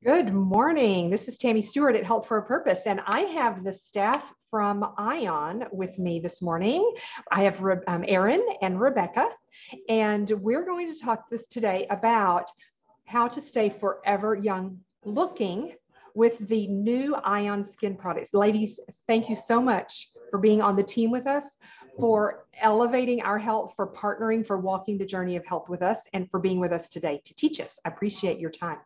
Good morning. This is Tammy Stewart at Health for a Purpose, and I have the staff from ION with me this morning. I have Erin and Rebecca, and we're going to talk today about how to stay forever young looking with the new ION skin products. Ladies, thank you so much for being on the team with us, for elevating our health, for partnering, for walking the journey of health with us, and for being with us today to teach us. I appreciate your time.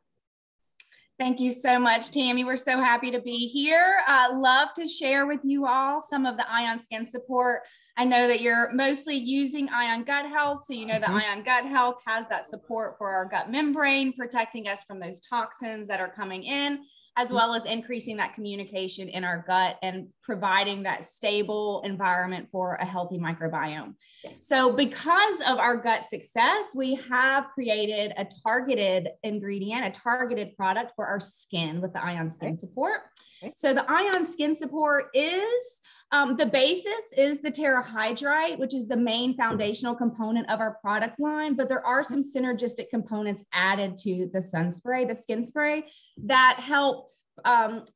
Thank you so much, Tammy. We're so happy to be here. Love to share with you all some of the ION Skin Support. I know that you're mostly using ION Gut Health, so you know that ION Gut Health has that support for our gut membrane, protecting us from those toxins that are coming in, as well as increasing that communication in our gut and providing that stable environment for a healthy microbiome. Yes. So because of our gut success, we have created a targeted ingredient, a targeted product for our skin with the ION Skin Support. Okay. So the ION Skin Support is, the basis is the TerraHydrite, which is the main foundational component of our product line, but there are some synergistic components added to the sun spray, the skin spray, that help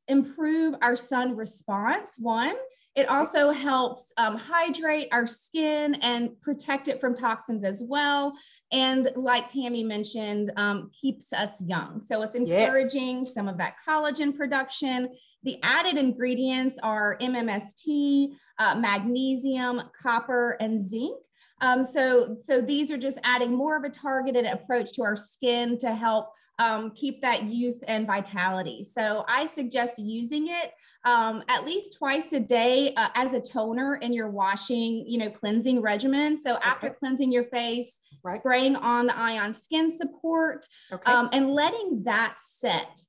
improve our sun response. One, it also helps hydrate our skin and protect it from toxins as well. And like Tammy mentioned, keeps us young. So it's encouraging some of that collagen production. The added ingredients are MMST, magnesium, copper, and zinc. So these are just adding more of a targeted approach to our skin to help keep that youth and vitality. So I suggest using it at least twice a day as a toner in your washing, cleansing regimen. So after cleansing your face, spraying on the ION Skin Support, and letting that set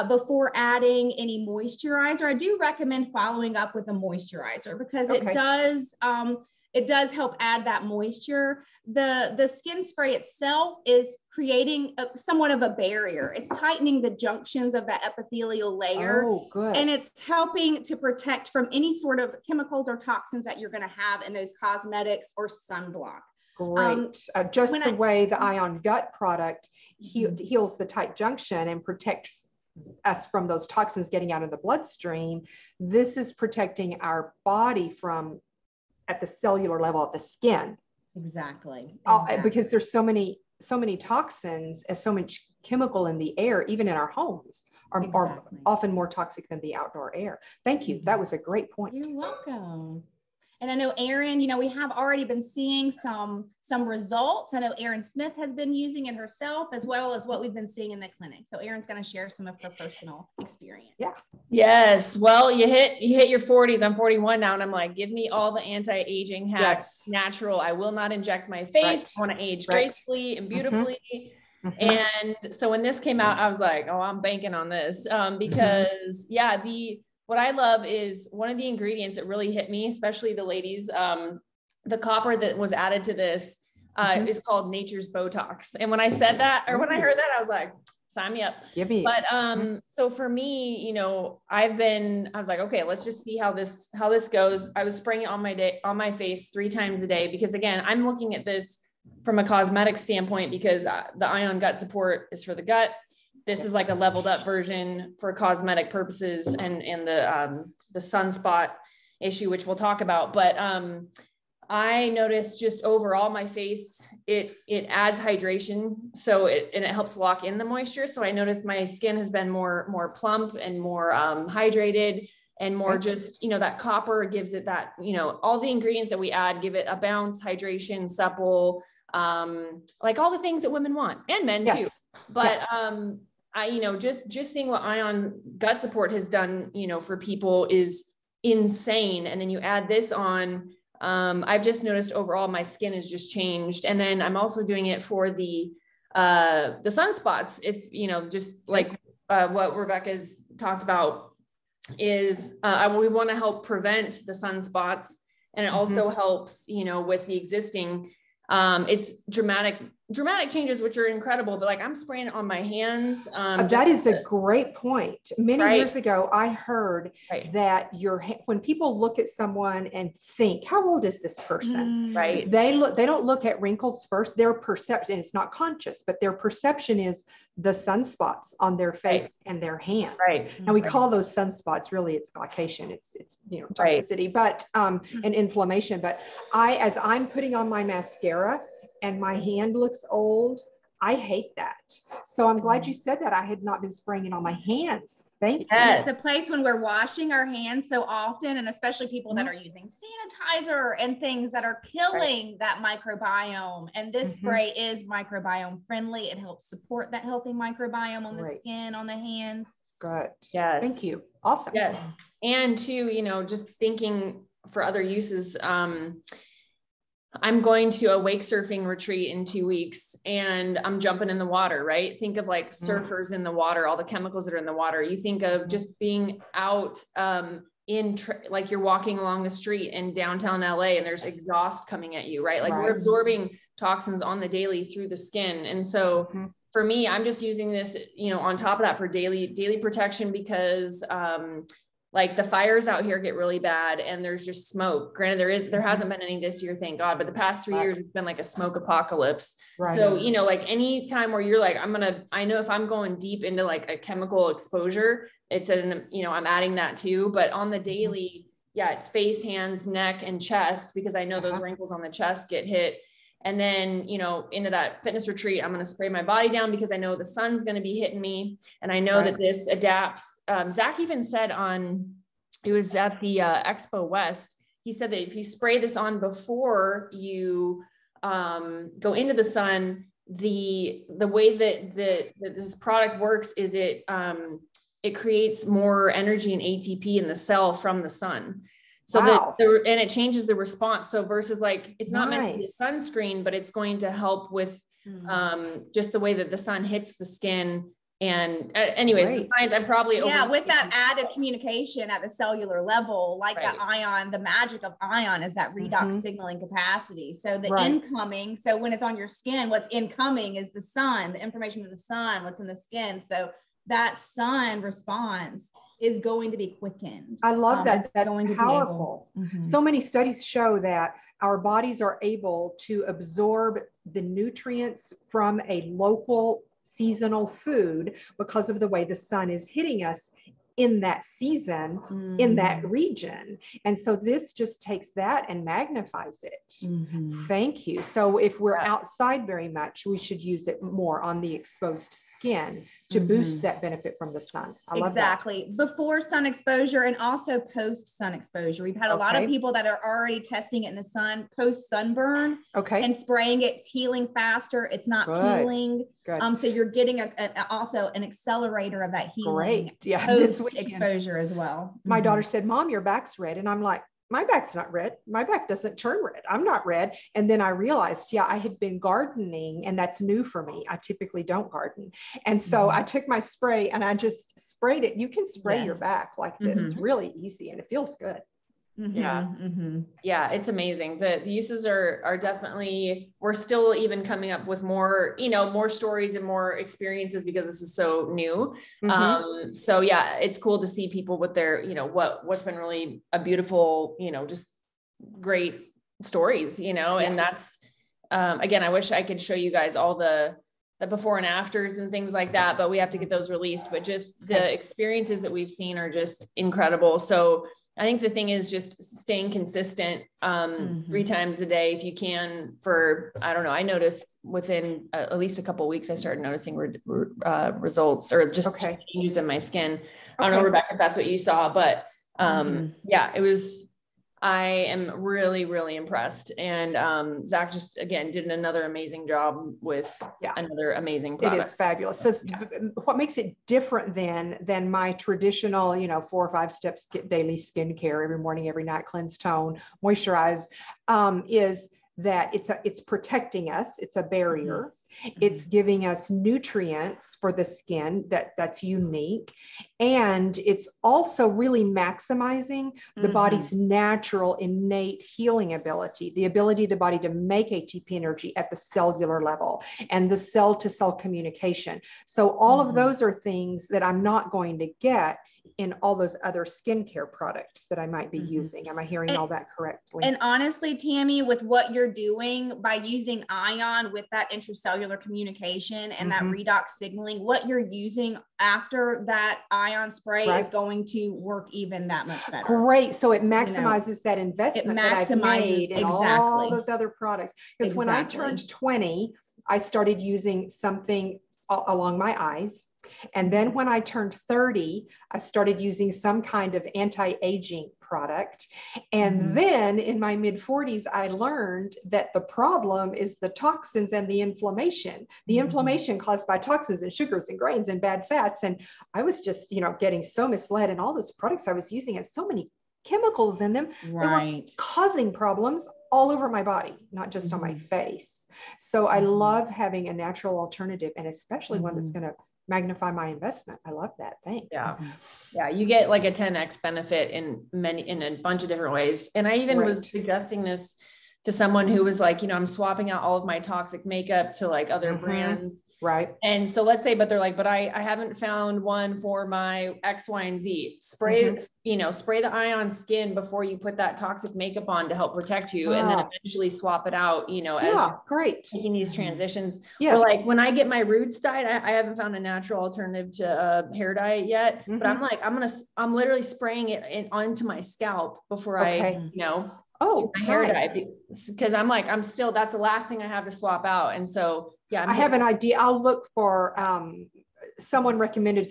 before adding any moisturizer. I do recommend following up with a moisturizer because it does help add that moisture. The skin spray itself is creating somewhat of a barrier. It's tightening the junctions of that epithelial layer. Oh, good. And it's helping to protect from any sort of chemicals or toxins that you're going to have in those cosmetics or sunblock. Great. Just the way the ION Gut product heals the tight junction and protects us from those toxins getting out of the bloodstream. This is protecting our body from at the cellular level of the skin. Exactly. Because there's so many toxins and so much chemical in the air, even in our homes, are often more toxic than the outdoor air. Thank you. That was a great point. You're welcome. And I know Erin, we have already been seeing some results. I know Erin Smith has been using it herself, as well as what we've been seeing in the clinic. So Erin's going to share some of her personal experience. Yeah. Yes. Well, you hit your 40s. I'm 41 now. And I'm like, give me all the anti-aging hacks, natural. I will not inject my face. I want to age gracefully and beautifully. And so when this came out, I was like, oh, I'm banking on this because what I love is one of the ingredients that really hit me, especially the ladies, the copper that was added to this is called Nature's Botox. And when I said that, or when I heard that, I was like, sign me up. But so for me, I was like, okay, let's just see how this goes. I was spraying it on my face 3 times a day, because again, I'm looking at this from a cosmetic standpoint, because the ION Gut Support is for the gut. This is like a leveled up version for cosmetic purposes and the sunspot issue, which we'll talk about. But I noticed just overall my face, it adds hydration. So it helps lock in the moisture. So I noticed my skin has been more plump and more hydrated and more just, that copper gives it that, all the ingredients that we add, give it a bounce, hydration, supple, like all the things that women want, and men too. But, just seeing what ION Gut Support has done, for people is insane. And then you add this on, I've just noticed overall my skin has just changed. And then I'm also doing it for the sunspots. If, just like, what Rebecca's talked about is, we want to help prevent the sunspots. And it also helps, with the existing, it's dramatic dramatic changes, which are incredible, but like I'm spraying it on my hands. That is a great point. Many years ago, I heard that when people look at someone and think, how old is this person? Right. They don't look at wrinkles first. Their perception, it's not conscious, but their perception is the sunspots on their face and their hands. Right. And we call those sunspots, really it's glycation. It's toxicity, but and inflammation. But as I'm putting on my mascara and my hand looks old, I hate that. So I'm glad you said that. I had not been spraying it on my hands. Thank you. It's a place when we're washing our hands so often, and especially people that are using sanitizer and things that are killing that microbiome. And this spray is microbiome friendly. It helps support that healthy microbiome on the skin, on the hands. Good. Yes. Thank you. Awesome. Yes. And too, just thinking for other uses, I'm going to a wake surfing retreat in 2 weeks and I'm jumping in the water, right? Think of like surfers in the water, all the chemicals that are in the water. You think of just being out like you're walking along the street in downtown LA and there's exhaust coming at you, right? Like we're absorbing toxins on the daily through the skin. And so for me, I'm just using this, on top of that for daily protection because, like the fires out here get really bad and there's just smoke. Granted, there hasn't been any this year, thank God, but the past 3 years it's been like a smoke apocalypse. So, like any time where you're like, I know if I'm going deep into like a chemical exposure, I'm adding that too, but on the daily, it's face, hands, neck, and chest, because I know those wrinkles on the chest get hit. And then, into that fitness retreat, I'm going to spray my body down because I know the sun's going to be hitting me. And I know that this adapts. Zach even said it was at the Expo West, he said that if you spray this on before you go into the sun, the way that this product works is it creates more energy and ATP in the cell from the sun. So and it changes the response. So versus like, it's not meant to be a sunscreen, but it's going to help with just the way that the sun hits the skin. And anyways, the science, I'm probably with that added communication at the cellular level, like that ion, the magic of ion is that redox signaling capacity. So the incoming, so when it's on your skin, what's incoming is the sun, the information of the sun, what's in the skin. So that sun response is going to be quickened. I love that. That's going powerful. So many studies show that our bodies are able to absorb the nutrients from a local seasonal food because of the way the sun is hitting us in that season, in that region. And so this just takes that and magnifies it. Thank you. So if we're outside very much, we should use it more on the exposed skin to boost that benefit from the sun. I love that. Before sun exposure and also post sun exposure. We've had a lot of people that are already testing it in the sun, post sunburn and spraying it. It's healing faster. It's not peeling. So you're getting also an accelerator of that healing post exposure as well. My daughter said, Mom, your back's red. And I'm like, my back's not red. My back doesn't turn red. I'm not red. And then I realized, I had been gardening and that's new for me. I typically don't garden. And so I took my spray and I just sprayed it. You can spray your back like this, really easy. And it feels good. Yeah, it's amazing. The uses are definitely, we're still even coming up with more, more stories and more experiences because this is so new. So it's cool to see people with their, what's been really a beautiful, just great stories, and that's, again, I wish I could show you guys all the before and afters and things like that, but we have to get those released, but just the experiences that we've seen are just incredible. So I think the thing is just staying consistent 3 times a day if you can for, I don't know, I noticed within at least a couple of weeks, I started noticing results or just changes in my skin. I don't know, Rebecca, if that's what you saw, but it was, I am really, really impressed. And Zach just, again, did another amazing job with another amazing product. It is fabulous. So what makes it different than my traditional, 4 or 5 steps daily skincare every morning, every night, cleanse, tone, moisturize, is that it's protecting us. It's a barrier. It's giving us nutrients for the skin that's unique. And it's also really maximizing the body's natural innate healing ability, the ability of the body to make ATP energy at the cellular level and the cell to cell communication. So all of those are things that I'm not going to get in all those other skincare products that I might be using. Am I hearing all that correctly? And honestly, Tammy, with what you're doing by using ion with that intracellular communication and that redox signaling, what you're using after that ion spray is going to work even that much better. Great. So it maximizes that investment that I've made in all those other products. Because when I turned 20, I started using something along my eyes. And then when I turned 30, I started using some kind of anti-aging product. And then in my mid 40s, I learned that the problem is the toxins and the inflammation caused by toxins and sugars and grains and bad fats. And I was just, getting so misled, and all those products I was using had so many chemicals in them. They were causing problems all over my body, not just on my face. So I love having a natural alternative, and especially one that's going to magnify my investment. I love that. Thanks. Yeah. Yeah. You get like a 10x benefit in a bunch of different ways. And I even was suggesting this to someone who was like, I'm swapping out all of my toxic makeup to like other brands. Right. And so let's say, but they're like, but I haven't found one for my X, Y, and Z. Spray, spray the ion skin before you put that toxic makeup on to help protect you. And then eventually swap it out, as great. Taking these transitions. Yes. Or like when I get my roots dyed, I haven't found a natural alternative to hair dye yet, but I'm like, I'm literally spraying it onto my scalp before I, my hair dye, because I'm like, that's the last thing I have to swap out. And so, I have an idea. I'll look for, someone recommended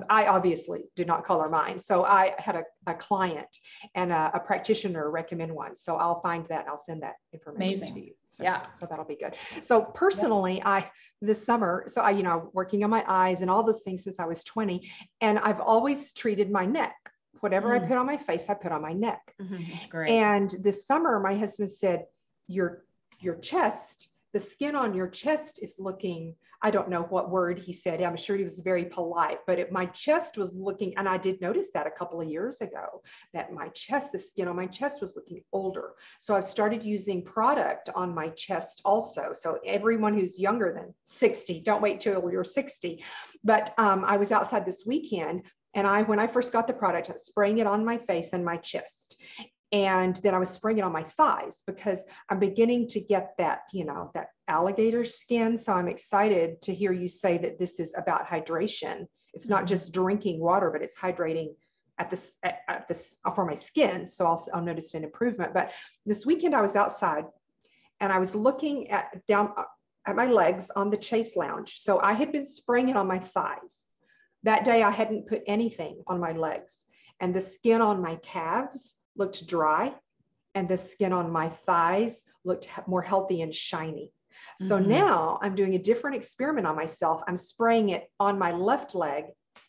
I obviously do not color mine. So I had a client and a practitioner recommend one. So I'll find that and I'll send that information to you. So, so that'll be good. So personally, this summer, working on my eyes and all those things since I was 20, and I've always treated my neck. Whatever I put on my face, I put on my neck. That's great. And this summer, my husband said, your chest, the skin on your chest is looking, I don't know what word he said. I'm sure he was very polite, but my chest was looking, and I did notice that a couple of years ago, that the skin on my chest was looking older. So I've started using product on my chest also. So everyone who's younger than 60, don't wait till you're 60. But I was outside this weekend, and when I first got the product, I was spraying it on my face and my chest. And then I was spraying it on my thighs because I'm beginning to get that, that alligator skin. So I'm excited to hear you say that this is about hydration. It's not just drinking water, but it's hydrating at this for my skin. So I'll notice an improvement. But this weekend I was outside and I was looking down at my legs on the Chase Lounge. So I had been spraying it on my thighs. That day I hadn't put anything on my legs, and the skin on my calves looked dry and the skin on my thighs looked more healthy and shiny. So now I'm doing a different experiment on myself. I'm spraying it on my left leg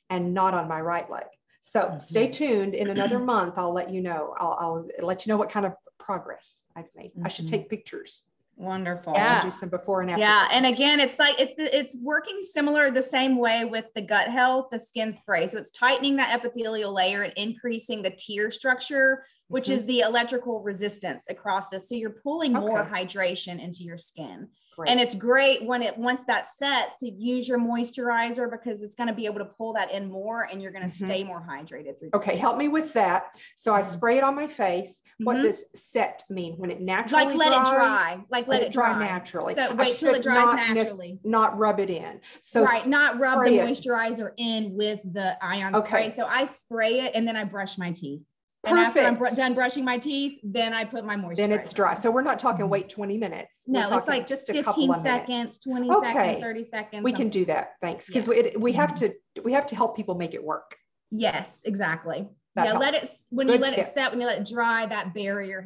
and not on my right leg. So stay tuned. In another month, I'll let you know. I'll let you know what kind of progress I've made. I should take pictures. Wonderful. Yeah. Do some before and after. Yeah. And again, it's like, it's working similar the same way with the gut health, the skin spray. So it's tightening that epithelial layer and increasing the tear structure, which is the electrical resistance across this. So you're pulling more hydration into your skin. Great. And it's great once that sets to use your moisturizer, because it's going to be able to pull that in more and you're going to stay more hydrated. Okay. Help me with that. So I spray it on my face. What does set mean? When it naturally let dries? it dry. Like let it dry naturally. So wait till it dries naturally. Not rub it in. So not rub the moisturizer in with the ion spray. So I spray it and then I brush my teeth. And after I'm done brushing my teeth, then I put my moisturizer. Then it's dry. So we're not talking wait 20 minutes. No, it's like just a couple of seconds, 20 seconds, 30 seconds. We can do that. Thanks. Because we have to help people make it work. Yes, exactly. That let it, when Good you let tip. it set, when you let it dry, that barrier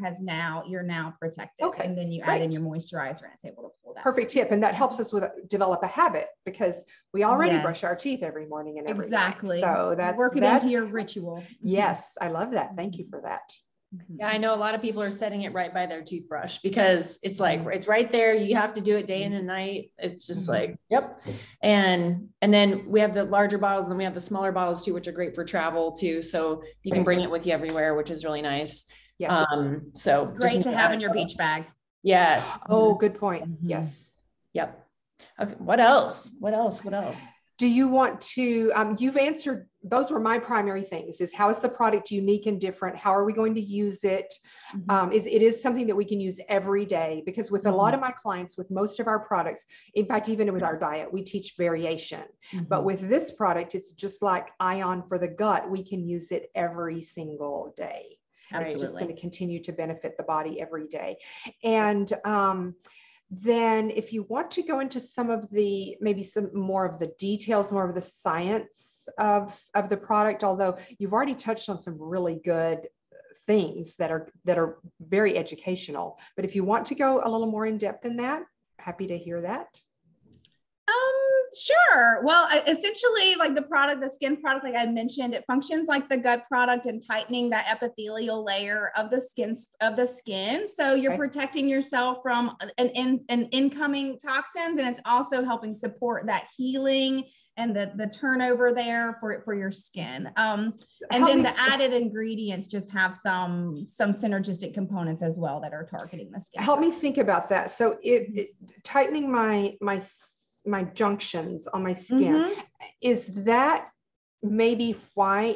you're now protected. Okay, and then you add in your moisturizer and it's able to pull that. Perfect tip. And that helps us develop a habit, because we already brush our teeth every morning and every night. So that's work it into your ritual. Yes, I love that. Thank you for that. Yeah, I know a lot of people are setting it right by their toothbrush because it's like, it's right there. You have to do it day in and night. It's just like, yep. And then we have the larger bottles and then we have the smaller bottles too, which are great for travel too. So you can bring it with you everywhere, which is really nice. Yes. So great to have in your beach bag. Yes. Oh, good point. Yes. Yep. Okay. What else? Do you want to, you've answered, those were my primary things, is how is the product unique and different? How are we going to use it? It is something that we can use every day, because with a lot of my clients, with most of our products, in fact, even with our diet, we teach variation. But with this product, it's just like Ion for the gut. We can use it every single day. Absolutely. It's just going to continue to benefit the body every day. And then if you want to go into some of the, maybe some more of the details, more of the science of the product, although you've already touched on some really good things that are very educational, but if you want to go a little more in depth in that, happy to hear that. Sure. Well, essentially, like the skin product, like I mentioned, it functions like the gut product and tightening that epithelial layer of the skin. So you're protecting yourself from an incoming toxins, and it's also helping support that healing and the turnover there for your skin. And then the added ingredients just have some synergistic components as well that are targeting the skin. Help me think about that. So it tightening my junctions on my skin, is that maybe why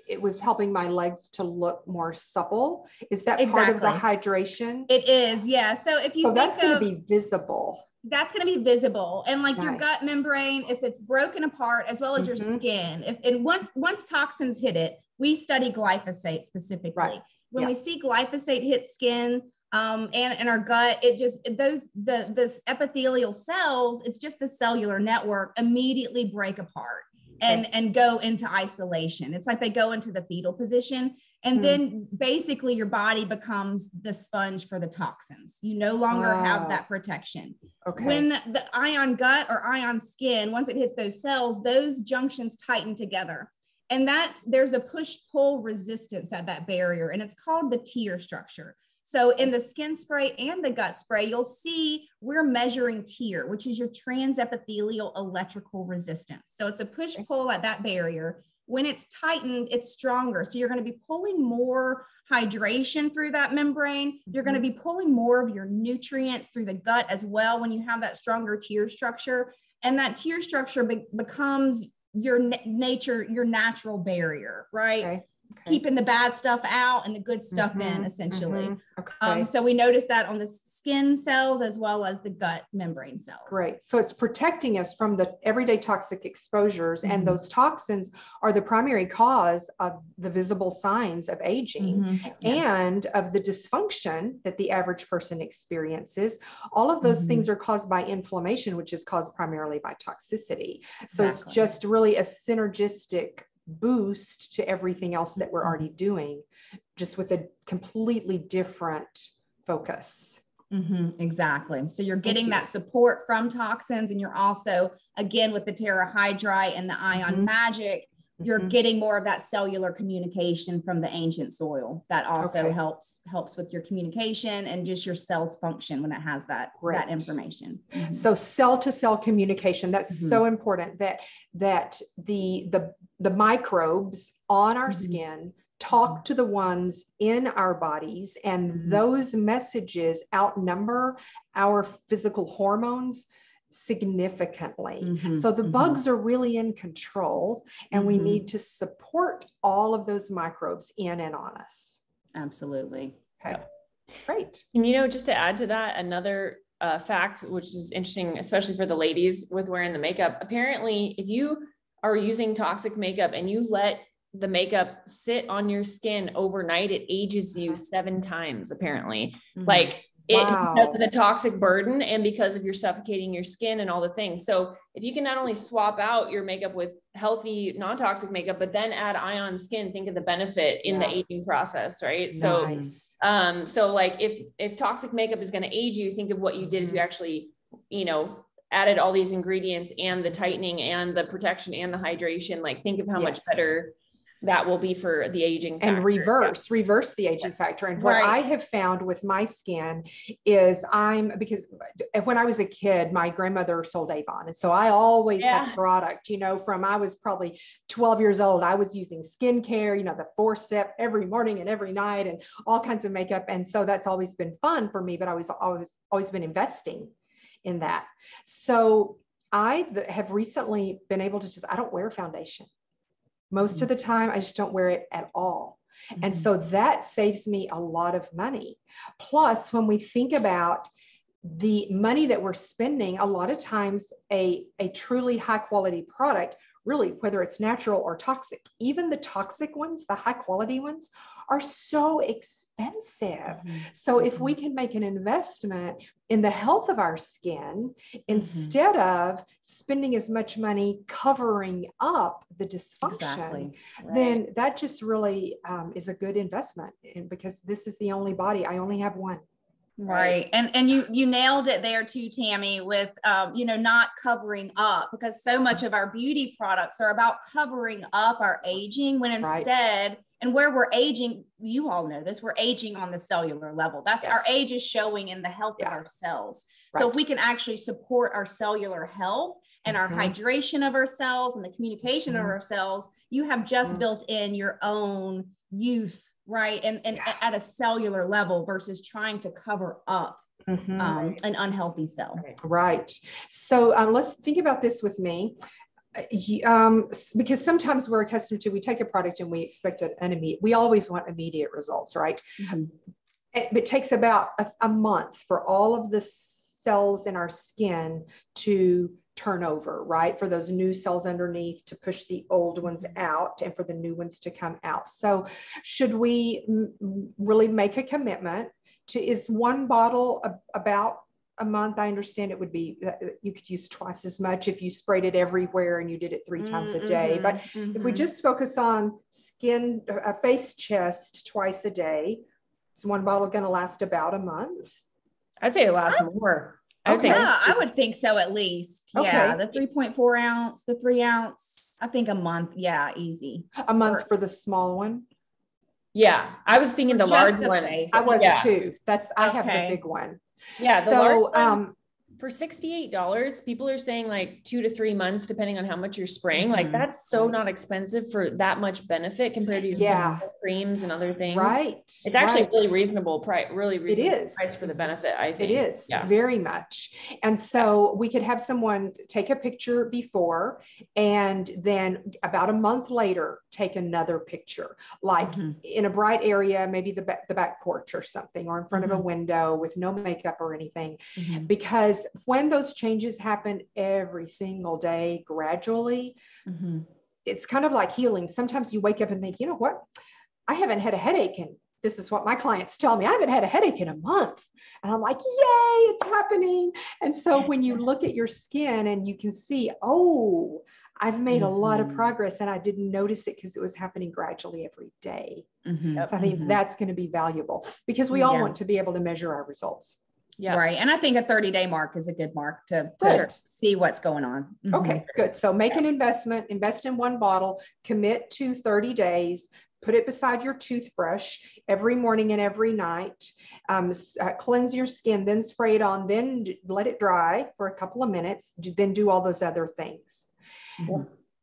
it was helping my legs to look more supple? Is that part of the hydration? It is, yeah. So if you that's going to be visible. That's going to be visible, and like your gut membrane, if it's broken apart, as well as your skin, once toxins hit it, we study glyphosate specifically. When we see glyphosate hit skin, and our gut, this epithelial cells, it's just a cellular network, immediately break apart and go into isolation. It's like they go into the fetal position, and then basically your body becomes the sponge for the toxins. You no longer have that protection. When the Ion gut or Ion skin, once it hits those cells, those junctions tighten together. And there's a push-pull resistance at that barrier, and it's called the tear structure. So in the skin spray and the gut spray, you'll see we're measuring tear, which is your transepithelial electrical resistance. So it's a push-pull at that barrier. When it's tightened, it's stronger. So you're going to be pulling more hydration through that membrane. You're going to be pulling more of your nutrients through the gut as well when you have that stronger tear structure. And that tear structure becomes your natural barrier, right? Keeping the bad stuff out and the good stuff in, essentially. So we notice that on the skin cells as well as the gut membrane cells. Great. So it's protecting us from the everyday toxic exposures, and those toxins are the primary cause of the visible signs of aging and of the dysfunction that the average person experiences. All of those things are caused by inflammation, which is caused primarily by toxicity. So it's just really a synergistic boost to everything else that we're already doing, just with a completely different focus. Exactly. So you're getting that support from toxins, and you're also, again, with the Terra Hydrite and the Ion Magic, you're getting more of that cellular communication from the ancient soil. That also helps with your communication and just your cells function when it has that information. So cell to cell communication, that's so important, that the microbes on our skin talk to the ones in our bodies, and those messages outnumber our physical hormones significantly. So the bugs are really in control, and we need to support all of those microbes in and on us. Absolutely. Okay. Great. And just to add to that, another fact, which is interesting, especially for the ladies with wearing the makeup, apparently if you are using toxic makeup and you let the makeup sit on your skin overnight, it ages you 7 times, apparently. Like because of the toxic burden and because of your suffocating your skin and all the things. So if you can not only swap out your makeup with healthy, non-toxic makeup, but then add Ion skin, think of the benefit in the aging process, right? So, so like if toxic makeup is going to age you, think of what you did if you actually, added all these ingredients and the tightening and the protection and the hydration. Like think of how much better that will be for the aging factor. And reverse the aging factor. And what I have found with my skin is because when I was a kid, my grandmother sold Avon. And so I always had product, from I was probably 12 years old, I was using skincare, the 4-step every morning and every night and all kinds of makeup. And so that's always been fun for me, but I was always been investing in that. So I have recently been able to I don't wear foundation. Most of the time, I just don't wear it at all. And so that saves me a lot of money. Plus, when we think about the money that we're spending, a lot of times a truly high quality product, really, whether it's natural or toxic, even the toxic ones, the high quality ones, are so expensive. So if we can make an investment in the health of our skin, instead of spending as much money covering up the dysfunction, then that just really is a good investment. And because this is the only body, I only have one. Right. And you nailed it there too, Tammy, with, not covering up, because so much of our beauty products are about covering up our aging, when instead, and where we're aging, you all know this, we're aging on the cellular level. That's our age is showing in the health of our cells. So if we can actually support our cellular health and our hydration of our cells and the communication of our cells, you have just built in your own youth, right? And at a cellular level versus trying to cover up an unhealthy cell. Right. So let's think about this with me. Because sometimes we're accustomed to, we take a product and we expect we always want immediate results, right? It takes about a month for all of the cells in our skin to turn over, right? For those new cells underneath to push the old ones out and for the new ones to come out. So should we really make a commitment is one bottle about a month? I understand it would be, you could use twice as much if you sprayed it everywhere and you did it 3 times a day. But if we just focus on skin, face, chest twice a day, is one bottle going to last about a month? I'd say it lasts more. I would think so, at least. Yeah, the 3.4 ounce, the 3 ounce, I think a month. Yeah, easy. A month for the small one? Yeah, I was thinking the large one. I was too. I have the big one. Yeah, the large one, for $68, people are saying like 2 to 3 months, depending on how much you're spraying. Like that's so not expensive for that much benefit compared to creams and other things. Right. It's actually really reasonable price, it is. price for the benefit, I think. It is very much. And so we could have someone take a picture before and then about a month later, take another picture, like in a bright area, maybe the back porch or something, or in front of a window with no makeup or anything, because when those changes happen every single day, gradually, it's kind of like healing. Sometimes you wake up and think, you know what? I haven't had a headache. And this is what my clients tell me. I haven't had a headache in a month. And I'm like, yay, it's happening. And so when you look at your skin and you can see, oh, I've made a lot of progress and I didn't notice it because it was happening gradually every day. So I think that's going to be valuable because we all want to be able to measure our results. Yeah. Right. And I think a 30-day mark is a good mark to see what's going on. Okay, good. So make an investment, invest in one bottle, commit to 30 days, put it beside your toothbrush every morning and every night, cleanse your skin, then spray it on, then let it dry for a couple of minutes, then do all those other things.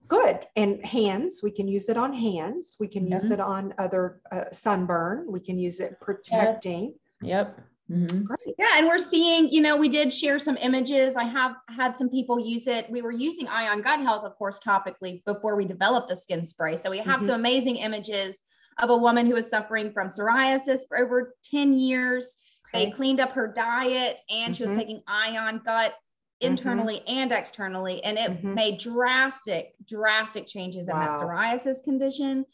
Good. And hands, we can use it on hands. We can use it on other sunburn. We can use it protecting. Great. Yeah. And we're seeing, we did share some images. I have had some people use it. We were using Ion Gut Health, of course, topically before we developed the skin spray. So we have some amazing images of a woman who was suffering from psoriasis for over 10 years. They cleaned up her diet and she was taking Ion Gut internally and externally. And it made drastic changes in that psoriasis condition.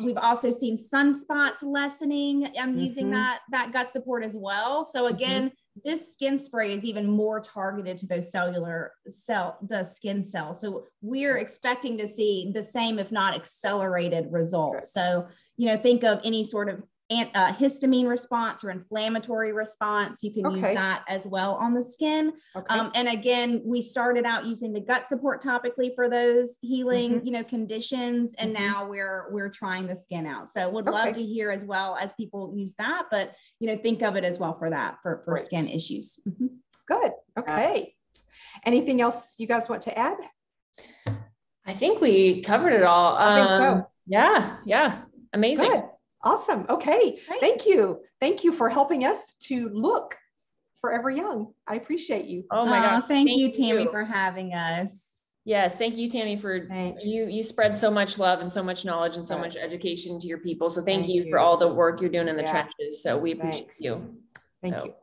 We've also seen sunspots lessening. I'm using that gut support as well. So again, this skin spray is even more targeted to those the skin cells. So we're expecting to see the same, if not accelerated results. So, think of any sort of histamine response or inflammatory response. You can use that as well on the skin. And again, we started out using the gut support topically for those healing, conditions. And now we're trying the skin out. So would love to hear as well as people use that, but, think of it as well for that, for skin issues. Good. Okay. Anything else you guys want to add? I think we covered it all. I think so. Yeah. Amazing. Good. Awesome. Okay. Great. Thank you. Thank you for helping us to look forever young. I appreciate you. Oh my gosh. Thank you, Tammy, for having us. Yes. Thank you, Tammy, for you spread so much love and so much knowledge and so much education to your people. So thank you for all the work you're doing in the trenches. So we appreciate you. Thank you.